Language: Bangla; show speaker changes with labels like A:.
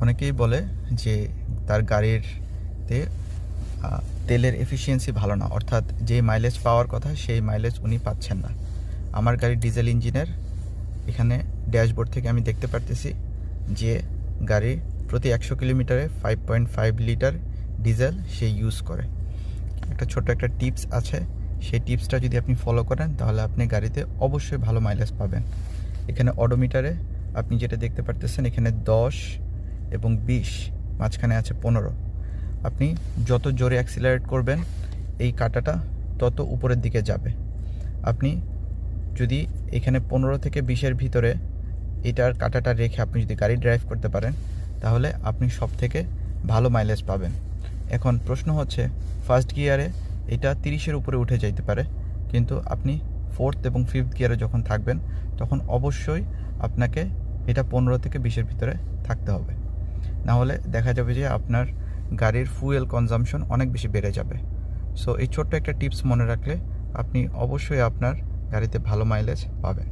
A: অনেকেই বলে যে তার গাড়িতে তেলের এফিসিয়েন্সি ভালো না, অর্থাৎ যে মাইলেজ পাওয়ার কথা সেই মাইলেজ উনি পাচ্ছেন না। আমার গাড়ির ডিজেল ইঞ্জিনের এখানে ড্যাশবোর্ড থেকে আমি দেখতে পারতেছি যে গাড়ি প্রতি 100 কিলোমিটারে 5.5 লিটার ডিজেল সে ইউজ করে। একটা ছোট্ট একটা টিপস আছে, সেই টিপসটা যদি আপনি ফলো করেন তাহলে আপনি গাড়িতে অবশ্যই ভালো মাইলেজ পাবেন। এখানে অডোমিটারে আপনি যেটা দেখতে পারতেছেন, এখানে 10 এবং 20, মাঝখানে আছে 15। আপনি যত জোরে অ্যাক্সিলারেট করবেন এই কাঁটাটা তত উপরের দিকে যাবে। আপনি যদি এখানে 15 থেকে 20-এর ভিতরে এটার কাঁটাটা রেখে আপনি যদি গাড়ি ড্রাইভ করতে পারেন তাহলে আপনি সব থেকে ভালো মাইলেজ পাবেন। এখন প্রশ্ন হচ্ছে, ফার্স্ট গিয়ারে এটা 30-এর উপরে উঠে যাইতে পারে, কিন্তু আপনি ফোর্থ এবং ফিফথ গিয়ারে যখন থাকবেন তখন অবশ্যই আপনাকে এটা 15 থেকে 20-এর ভিতরে থাকতে হবে। না হলে দেখা যাবে যে আপনার গাড়ির ফুয়েল কনজাম্পশন অনেক বেশি বেড়ে যাবে। সো এই ছোট্ট একটা টিপস মনে রাখলে আপনি অবশ্যই আপনার গাড়িতে ভালো মাইলেজ পাবেন।